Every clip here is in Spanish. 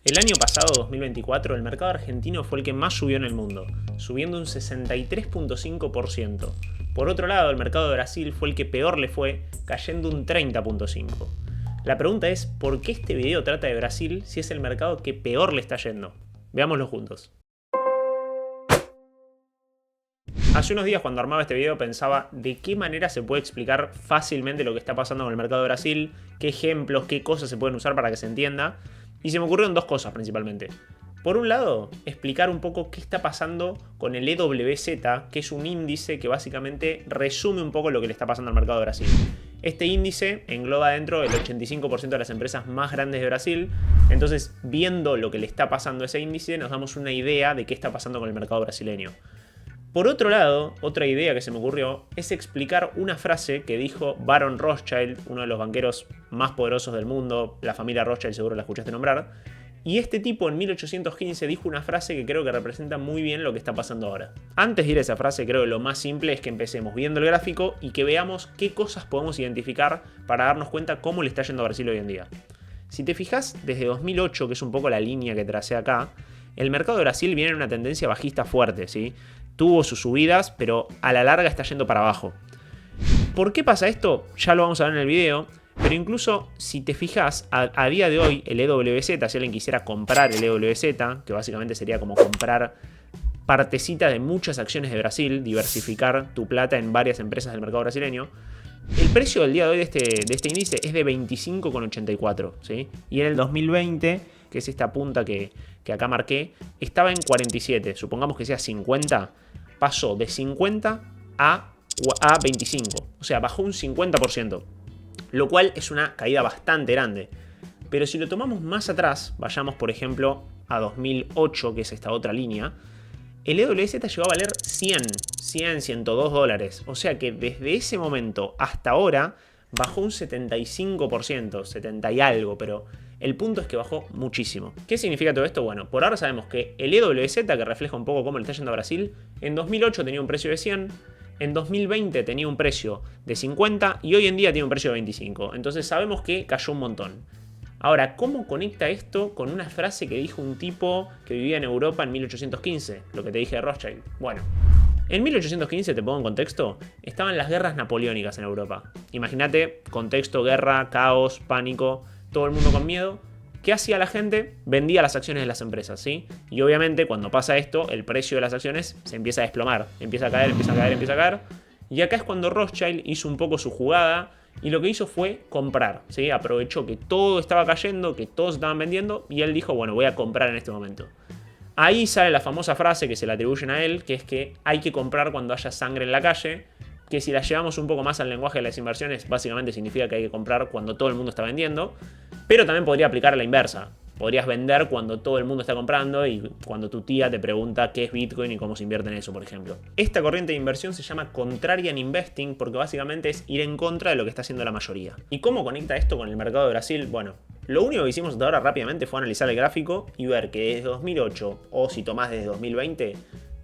El año pasado, 2024, el mercado argentino fue el que más subió en el mundo, subiendo un 63,5%. Por otro lado, el mercado de Brasil fue el que peor le fue, cayendo un 30,5%. La pregunta es, ¿por qué este video trata de Brasil si es el mercado que peor le está yendo? Veámoslo juntos. Hace unos días cuando armaba este video pensaba de qué manera se puede explicar fácilmente lo que está pasando con el mercado de Brasil, qué ejemplos, qué cosas se pueden usar para que se entienda. Y se me ocurrieron dos cosas principalmente. Por un lado, explicar un poco qué está pasando con el EWZ, que es un índice que básicamente resume un poco lo que le está pasando al mercado de Brasil. Este índice engloba dentro el 85% de las empresas más grandes de Brasil. Entonces, viendo lo que le está pasando a ese índice, nos damos una idea de qué está pasando con el mercado brasileño. Por otro lado, otra idea que se me ocurrió es explicar una frase que dijo Baron Rothschild, uno de los banqueros más poderosos del mundo. La familia Rothschild seguro la escuchaste nombrar. Y este tipo en 1815 dijo una frase que creo que representa muy bien lo que está pasando ahora. Antes de ir a esa frase, creo que lo más simple es que empecemos viendo el gráfico y que veamos qué cosas podemos identificar para darnos cuenta cómo le está yendo a Brasil hoy en día. Si te fijas, desde 2008, que es un poco la línea que tracé acá, el mercado de Brasil viene en una tendencia bajista fuerte, ¿sí? Tuvo sus subidas, pero a la larga está yendo para abajo. ¿Por qué pasa esto? Ya lo vamos a ver en el video. Pero incluso si te fijas, a día de hoy el EWZ, si alguien quisiera comprar el EWZ, que básicamente sería como comprar partecita de muchas acciones de Brasil, diversificar tu plata en varias empresas del mercado brasileño, el precio del día de hoy de este índice es de 25,84, ¿sí? Y en el 2020, que es esta punta que acá marqué, estaba en 47. Supongamos que sea 50, pasó de 50 a 25. O sea, bajó un 50%. Lo cual es una caída bastante grande. Pero si lo tomamos más atrás, vayamos por ejemplo a 2008, que es esta otra línea, el EWZ llegó a valer 102 dólares. O sea que desde ese momento hasta ahora bajó un 75%, 70 y algo, pero el punto es que bajó muchísimo. ¿Qué significa todo esto? Bueno, por ahora sabemos que el EWZ, que refleja un poco cómo le está yendo a Brasil, en 2008 tenía un precio de 100, en 2020 tenía un precio de 50 y hoy en día tiene un precio de 25. Entonces sabemos que cayó un montón. Ahora, ¿cómo conecta esto con una frase que dijo un tipo que vivía en Europa en 1815? Lo que te dije de Rothschild. Bueno, en 1815, te pongo en contexto, estaban las guerras napoleónicas en Europa. Imagínate, contexto, guerra, caos, pánico, todo el mundo con miedo. ¿Qué hacía la gente? Vendía las acciones de las empresas, ¿sí? Y obviamente cuando pasa esto, el precio de las acciones se empieza a desplomar. Empieza a caer, empieza a caer, empieza a caer. Y acá es cuando Rothschild hizo un poco su jugada y lo que hizo fue comprar, ¿sí? Aprovechó que todo estaba cayendo, que todos estaban vendiendo y él dijo, bueno, voy a comprar en este momento. Ahí sale la famosa frase que se le atribuyen a él, que es que hay que comprar cuando haya sangre en la calle, que si la llevamos un poco más al lenguaje de las inversiones, básicamente significa que hay que comprar cuando todo el mundo está vendiendo, pero también podría aplicar a la inversa. Podrías vender cuando todo el mundo está comprando y cuando tu tía te pregunta qué es Bitcoin y cómo se invierte en eso, por ejemplo. Esta corriente de inversión se llama Contrarian Investing porque básicamente es ir en contra de lo que está haciendo la mayoría. ¿Y cómo conecta esto con el mercado de Brasil? Bueno, lo único que hicimos hasta ahora rápidamente fue analizar el gráfico y ver que desde 2008, o si tomás desde 2020,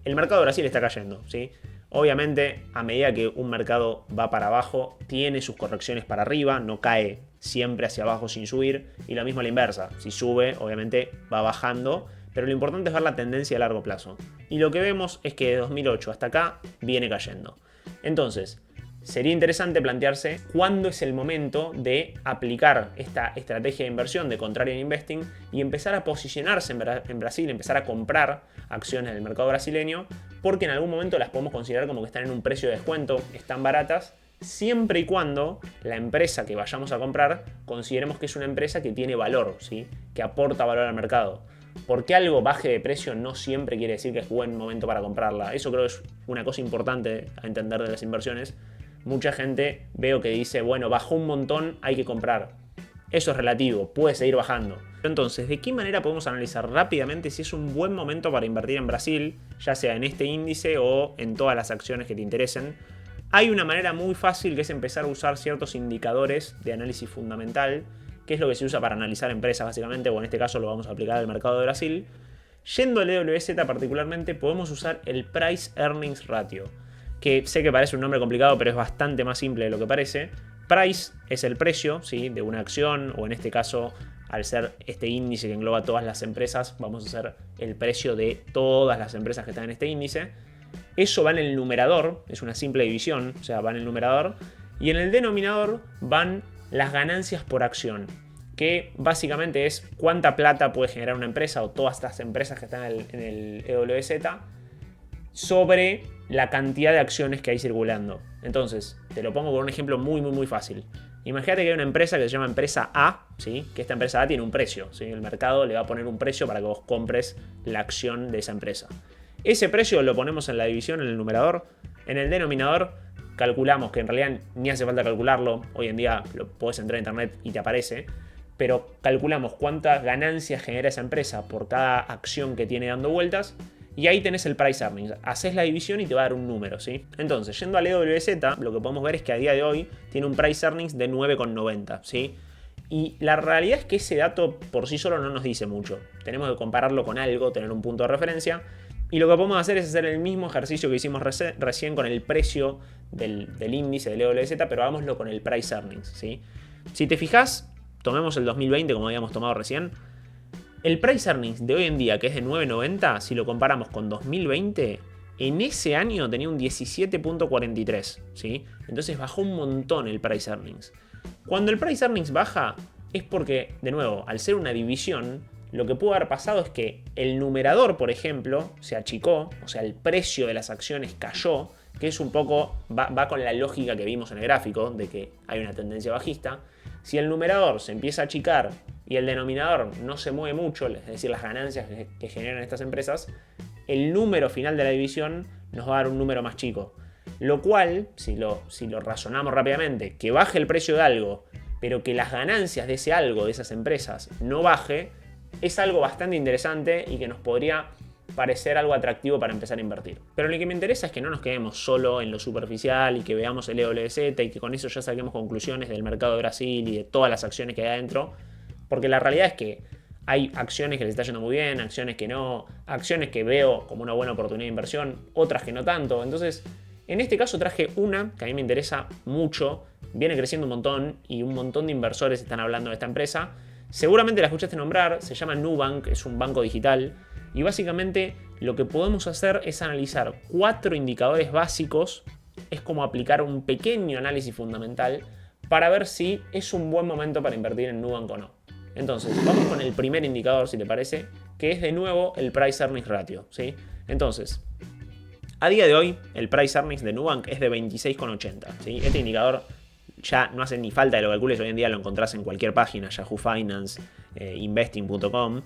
el mercado de Brasil está cayendo, ¿sí? Obviamente, a medida que un mercado va para abajo, tiene sus correcciones para arriba, no cae siempre hacia abajo sin subir, y lo mismo a la inversa. Si sube, obviamente va bajando, pero lo importante es ver la tendencia a largo plazo. Y lo que vemos es que de 2008 hasta acá viene cayendo. Entonces, sería interesante plantearse cuándo es el momento de aplicar esta estrategia de inversión de Contrarian Investing y empezar a posicionarse en Brasil, empezar a comprar acciones del mercado brasileño, porque en algún momento las podemos considerar como que están en un precio de descuento, están baratas, siempre y cuando la empresa que vayamos a comprar consideremos que es una empresa que tiene valor, ¿sí? Que aporta valor al mercado. Porque algo baje de precio no siempre quiere decir que es buen momento para comprarla. Eso creo que es una cosa importante a entender de las inversiones. Mucha gente veo que dice, bueno, bajó un montón, hay que comprar. Eso es relativo, puede seguir bajando. Entonces, ¿de qué manera podemos analizar rápidamente si es un buen momento para invertir en Brasil, ya sea en este índice o en todas las acciones que te interesen? Hay una manera muy fácil que es empezar a usar ciertos indicadores de análisis fundamental, que es lo que se usa para analizar empresas básicamente, o en este caso lo vamos a aplicar al mercado de Brasil. Yendo al EWZ particularmente, podemos usar el Price Earnings Ratio, que sé que parece un nombre complicado, pero es bastante más simple de lo que parece. Price es el precio, ¿sí? De una acción, o en este caso al ser este índice que engloba todas las empresas, vamos a hacer el precio de todas las empresas que están en este índice. Eso va en el numerador, es una simple división, o sea, va en el numerador. Y en el denominador van las ganancias por acción, que básicamente es cuánta plata puede generar una empresa o todas estas empresas que están en el EWZ sobre la cantidad de acciones que hay circulando. Entonces, te lo pongo con un ejemplo muy fácil. Imagínate que hay una empresa que se llama empresa A, ¿sí? Que esta empresa A tiene un precio, ¿sí? El mercado le va a poner un precio para que vos compres la acción de esa empresa. Ese precio lo ponemos en la división, en el numerador. En el denominador calculamos, que en realidad ni hace falta calcularlo, hoy en día lo podés entrar a internet y te aparece, pero calculamos cuántas ganancias genera esa empresa por cada acción que tiene dando vueltas, y ahí tenés el price earnings. Haces la división y te va a dar un número, ¿sí? Entonces, yendo al EWZ, lo que podemos ver es que a día de hoy tiene un price earnings de 9,90, ¿sí? Y la realidad es que ese dato por sí solo no nos dice mucho. Tenemos que compararlo con algo, tener un punto de referencia. Y lo que podemos hacer es hacer el mismo ejercicio que hicimos recién con el precio del índice del EWZ, pero hagámoslo con el price earnings, ¿sí? Si te fijas, tomemos el 2020 como habíamos tomado recién. El price earnings de hoy en día, que es de 9,90, si lo comparamos con 2020, en ese año tenía un 17,43, ¿sí? Entonces bajó un montón el price earnings. Cuando el price earnings baja es porque, de nuevo, al ser una división, lo que pudo haber pasado es que el numerador, por ejemplo, se achicó, o sea, el precio de las acciones cayó, que es un poco, va con la lógica que vimos en el gráfico, de que hay una tendencia bajista. Si el numerador se empieza a achicar y el denominador no se mueve mucho, es decir, las ganancias que generan estas empresas, el número final de la división nos va a dar un número más chico. Lo cual, si lo razonamos rápidamente, que baje el precio de algo, pero que las ganancias de ese algo, de esas empresas, no baje, es algo bastante interesante y que nos podría parecer algo atractivo para empezar a invertir. Pero lo que me interesa es que no nos quedemos solo en lo superficial y que veamos el EWZ y que con eso ya saquemos conclusiones del mercado de Brasil y de todas las acciones que hay adentro, porque la realidad es que hay acciones que les está yendo muy bien, acciones que no, acciones que veo como una buena oportunidad de inversión, otras que no tanto. Entonces, en este caso traje una que a mí me interesa mucho, viene creciendo un montón y un montón de inversores están hablando de esta empresa. Seguramente la escuchaste nombrar, se llama Nubank, es un banco digital. Y básicamente lo que podemos hacer es analizar 4 indicadores básicos. Es como aplicar un pequeño análisis fundamental para ver si es un buen momento para invertir en Nubank o no. Entonces, vamos con el primer indicador, si te parece, que es de nuevo el Price Earnings Ratio, ¿sí? Entonces, a día de hoy, el Price Earnings de Nubank es de 26,80, ¿sí? Este indicador ya no hace ni falta que lo calcules, hoy en día lo encontrás en cualquier página, Yahoo Finance, investing.com.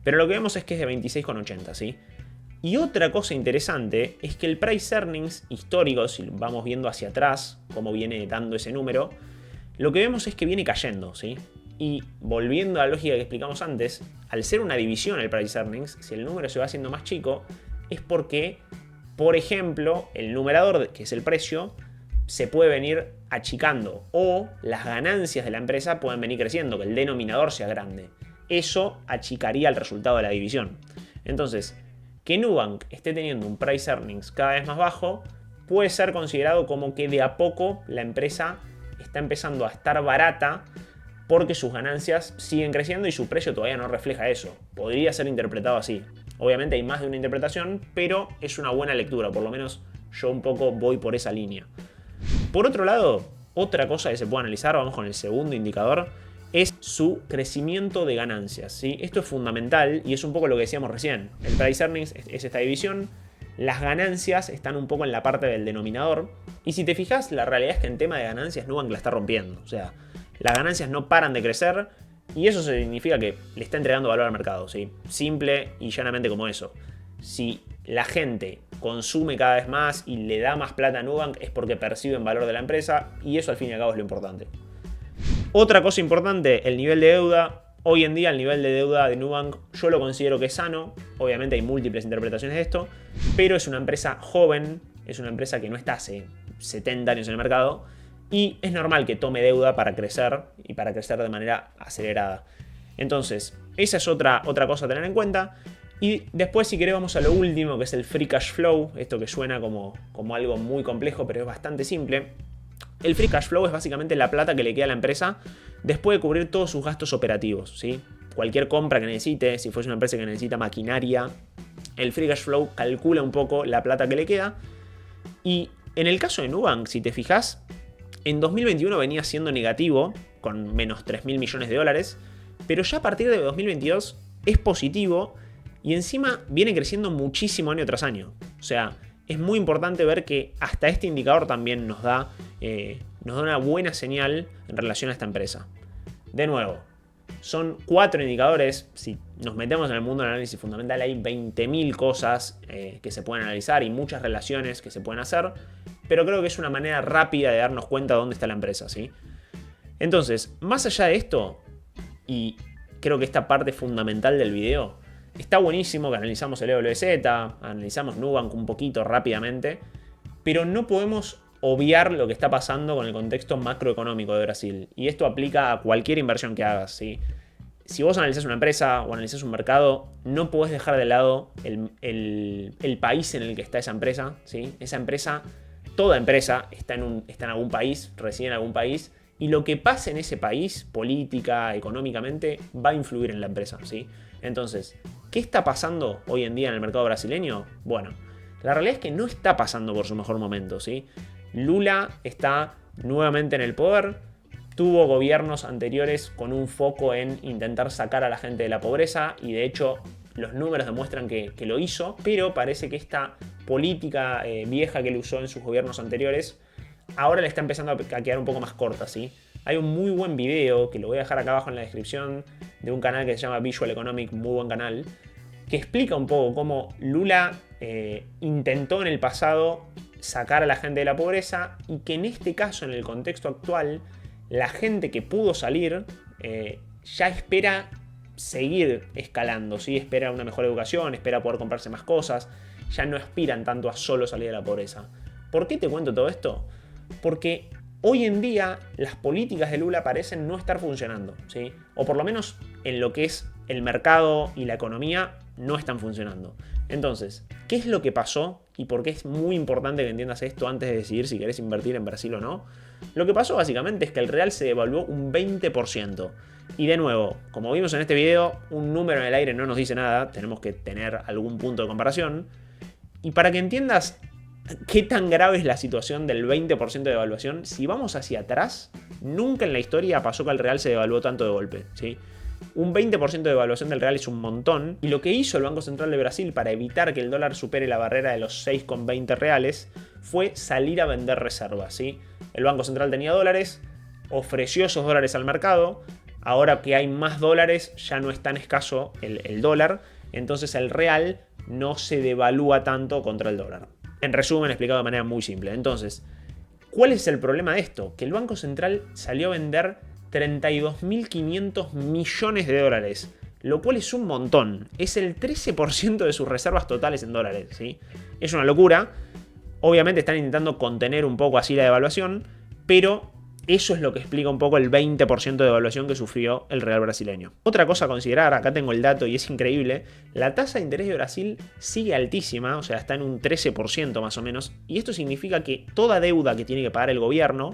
Pero lo que vemos es que es de 26,80, ¿sí? Y otra cosa interesante es que el price earnings histórico, si vamos viendo hacia atrás cómo viene dando ese número, lo que vemos es que viene cayendo, ¿sí? Y volviendo a la lógica que explicamos antes, al ser una división el price earnings, si el número se va haciendo más chico, es porque, por ejemplo, el numerador, que es el precio, se puede venir achicando, o las ganancias de la empresa pueden venir creciendo, que el denominador sea grande. Eso achicaría el resultado de la división. Entonces, que Nubank esté teniendo un price earnings cada vez más bajo puede ser considerado como que de a poco la empresa está empezando a estar barata porque sus ganancias siguen creciendo y su precio todavía no refleja eso. Podría ser interpretado así. Obviamente hay más de una interpretación, pero es una buena lectura. Por lo menos yo un poco voy por esa línea. Por otro lado, otra cosa que se puede analizar, vamos con el segundo indicador, es su crecimiento de ganancias, ¿sí? Esto es fundamental y es un poco lo que decíamos recién. El price earnings es esta división, las ganancias están un poco en la parte del denominador y si te fijas, la realidad es que en tema de ganancias Nubank la está rompiendo. O sea, las ganancias no paran de crecer y eso significa que le está entregando valor al mercado, ¿sí? Simple y llanamente como eso. Si la gente consume cada vez más y le da más plata a Nubank es porque perciben valor de la empresa y eso al fin y al cabo es lo importante. Otra cosa importante, el nivel de deuda. Hoy en día el nivel de deuda de Nubank yo lo considero que es sano. Obviamente hay múltiples interpretaciones de esto, pero es una empresa joven, es una empresa que no está hace 70 años en el mercado y es normal que tome deuda para crecer y para crecer de manera acelerada. Entonces, esa es otra cosa a tener en cuenta. Y después, si querés, vamos a lo último, que es el free cash flow. Esto que suena como algo muy complejo, pero es bastante simple. El free cash flow es básicamente la plata que le queda a la empresa después de cubrir todos sus gastos operativos, ¿sí? Cualquier compra que necesite, si fuese una empresa que necesita maquinaria, el free cash flow calcula un poco la plata que le queda. Y en el caso de Nubank, si te fijas, en 2021 venía siendo negativo, con menos 3.000 millones de dólares, pero ya a partir de 2022 es positivo y encima viene creciendo muchísimo año tras año. O sea, es muy importante ver que hasta este indicador también nos da una buena señal en relación a esta empresa. De nuevo, son 4 indicadores. Si nos metemos en el mundo del análisis fundamental, hay 20.000 cosas que se pueden analizar y muchas relaciones que se pueden hacer, pero creo que es una manera rápida de darnos cuenta de dónde está la empresa, ¿sí? Entonces, más allá de esto, y creo que esta parte fundamental del video, está buenísimo que analizamos el EWZ, analizamos Nubank un poquito rápidamente, pero no podemos obviar lo que está pasando con el contexto macroeconómico de Brasil. Y esto aplica a cualquier inversión que hagas, ¿sí? Si vos analizás una empresa o analizás un mercado, no podés dejar de lado el país en el que está esa empresa, ¿sí? Esa empresa, toda empresa está en algún país, reside en algún país, y lo que pase en ese país, política, económicamente, va a influir en la empresa, ¿sí? Entonces, ¿qué está pasando hoy en día en el mercado brasileño? Bueno, la realidad es que no está pasando por su mejor momento, ¿sí? Lula está nuevamente en el poder, tuvo gobiernos anteriores con un foco en intentar sacar a la gente de la pobreza y de hecho los números demuestran que lo hizo, pero parece que esta política vieja que él usó en sus gobiernos anteriores ahora le está empezando a quedar un poco más corta, ¿sí? Hay un muy buen video, que lo voy a dejar acá abajo en la descripción, de un canal que se llama Visual Economic, muy buen canal, que explica un poco cómo Lula intentó en el pasado sacar a la gente de la pobreza y que en este caso, en el contexto actual, la gente que pudo salir ya espera seguir escalando, ¿sí? Espera una mejor educación, espera poder comprarse más cosas, ya no aspiran tanto a solo salir de la pobreza. ¿Por qué te cuento todo esto? Porque hoy en día las políticas de Lula parecen no estar funcionando, ¿sí? O por lo menos en lo que es el mercado y la economía no están funcionando. Entonces, ¿qué es lo que pasó? Y por qué es muy importante que entiendas esto antes de decidir si querés invertir en Brasil o no. Lo que pasó básicamente es que el real se devaluó un 20%. Y de nuevo, como vimos en este video, un número en el aire no nos dice nada, tenemos que tener algún punto de comparación. Y para que entiendas qué tan grave es la situación del 20% de devaluación, si vamos hacia atrás, nunca en la historia pasó que el real se devaluó tanto de golpe, ¿sí? Un 20% de devaluación del real es un montón, y lo que hizo el Banco Central de Brasil para evitar que el dólar supere la barrera de los 6,20 reales fue salir a vender reservas, ¿sí? El Banco Central tenía dólares, ofreció esos dólares al mercado, ahora que hay más dólares ya no es tan escaso el dólar, entonces el real no se devalúa tanto contra el dólar. En resumen, explicado de manera muy simple. Entonces, ¿cuál es el problema de esto? Que el Banco Central salió a vender 32.500 millones de dólares, lo cual es un montón. Es el 13% de sus reservas totales en dólares, ¿sí? Es una locura. Obviamente están intentando contener un poco así la devaluación, pero eso es lo que explica un poco el 20% de devaluación que sufrió el real brasileño. Otra cosa a considerar, acá tengo el dato y es increíble, la tasa de interés de Brasil sigue altísima, o sea, está en un 13% más o menos, y esto significa que toda deuda que tiene que pagar el gobierno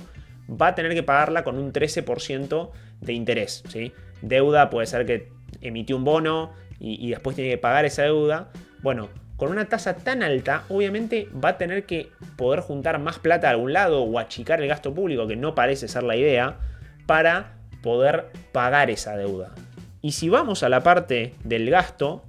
va a tener que pagarla con un 13% de interés, ¿sí? Deuda puede ser que emitió un bono y después tiene que pagar esa deuda. Bueno, con una tasa tan alta, obviamente va a tener que poder juntar más plata a algún lado o achicar el gasto público, que no parece ser la idea, para poder pagar esa deuda. Y si vamos a la parte del gasto,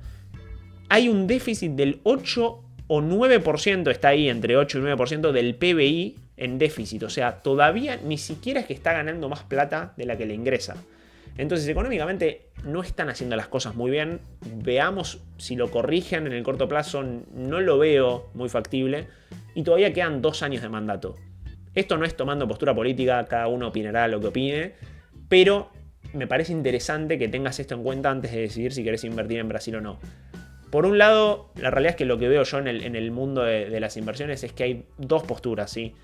hay un déficit del 8 o 9%, está ahí entre 8 y 9% del PBI en déficit. O sea, todavía ni siquiera es que está ganando más plata de la que le ingresa. Entonces, económicamente no están haciendo las cosas muy bien. Veamos si lo corrigen en el corto plazo. No lo veo muy factible. Y todavía quedan 2 años de mandato. Esto no es tomando postura política. Cada uno opinará lo que opine. Pero me parece interesante que tengas esto en cuenta antes de decidir si querés invertir en Brasil o no. Por un lado, la realidad es que lo que veo yo en el mundo de las inversiones es que hay 2 posturas, ¿sí?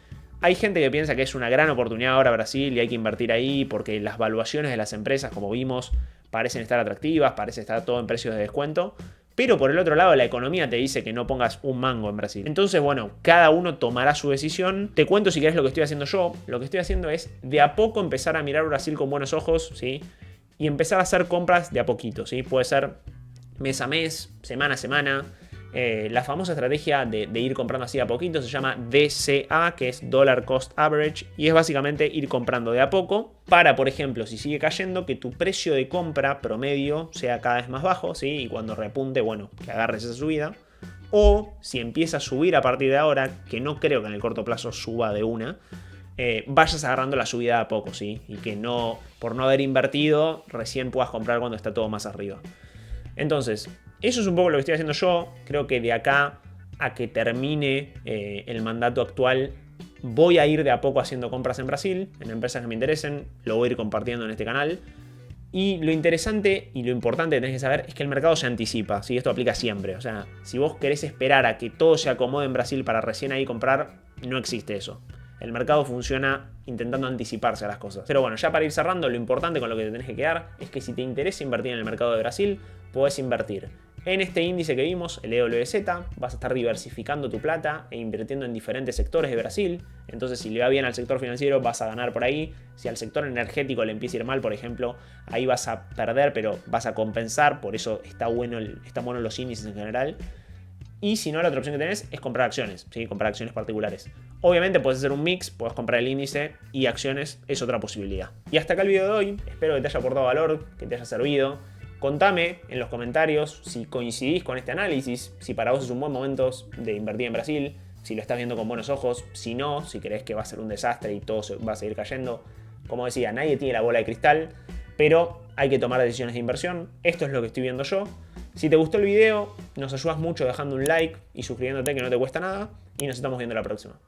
Hay gente que piensa que es una gran oportunidad ahora Brasil y hay que invertir ahí porque las valuaciones de las empresas, como vimos, parecen estar atractivas, parece estar todo en precios de descuento. pero por el otro lado la economía te dice que no pongas un mango en Brasil. Entonces, bueno, cada uno tomará su decisión. Te cuento si querés lo que estoy haciendo yo. Lo que estoy haciendo es de a poco empezar a mirar Brasil con buenos ojos, ¿sí? Y empezar a hacer compras de a poquito, ¿sí? Puede ser mes a mes, semana a semana. La famosa estrategia de ir comprando así de a poquito se llama DCA, que es Dollar Cost Average, y es básicamente ir comprando de a poco para, por ejemplo, si sigue cayendo, que tu precio de compra promedio sea cada vez más bajo, ¿sí? Y cuando repunte, bueno, que agarres esa subida. O si empieza a subir a partir de ahora, que no creo que en el corto plazo suba de una, vayas agarrando la subida de a poco, ¿sí? Y que no, por no haber invertido, recién puedas comprar cuando está todo más arriba. Entonces, eso es un poco lo que estoy haciendo yo. Creo que de acá a que termine el mandato actual, voy a ir de a poco haciendo compras en Brasil, en empresas que me interesen. Lo voy a ir compartiendo en este canal. Y lo interesante y lo importante que tenés que saber es que el mercado se anticipa, ¿sí? Esto aplica siempre. O sea, si vos querés esperar a que todo se acomode en Brasil para recién ahí comprar, no existe eso. El mercado funciona intentando anticiparse a las cosas. Pero bueno, ya para ir cerrando, lo importante con lo que te tenés que quedar es que si te interesa invertir en el mercado de Brasil, podés invertir en este índice que vimos, el EWZ. Vas a estar diversificando tu plata e invirtiendo en diferentes sectores de Brasil. Entonces, si le va bien al sector financiero, vas a ganar por ahí. Si al sector energético le empieza a ir mal, por ejemplo, ahí vas a perder, pero vas a compensar. Por eso están buenos los índices en general. Y si no, la otra opción que tenés es comprar acciones, ¿sí? Comprar acciones particulares. Obviamente puedes hacer un mix, puedes comprar el índice y acciones es otra posibilidad. Y hasta acá el video de hoy. Espero que te haya aportado valor, que te haya servido. Contame en los comentarios si coincidís con este análisis, si para vos es un buen momento de invertir en Brasil, si lo estás viendo con buenos ojos, si no, si crees que va a ser un desastre y todo va a seguir cayendo. Como decía, nadie tiene la bola de cristal, pero hay que tomar decisiones de inversión. Esto es lo que estoy viendo yo. Si te gustó el video, nos ayudas mucho dejando un like y suscribiéndote, que no te cuesta nada, y nos estamos viendo la próxima.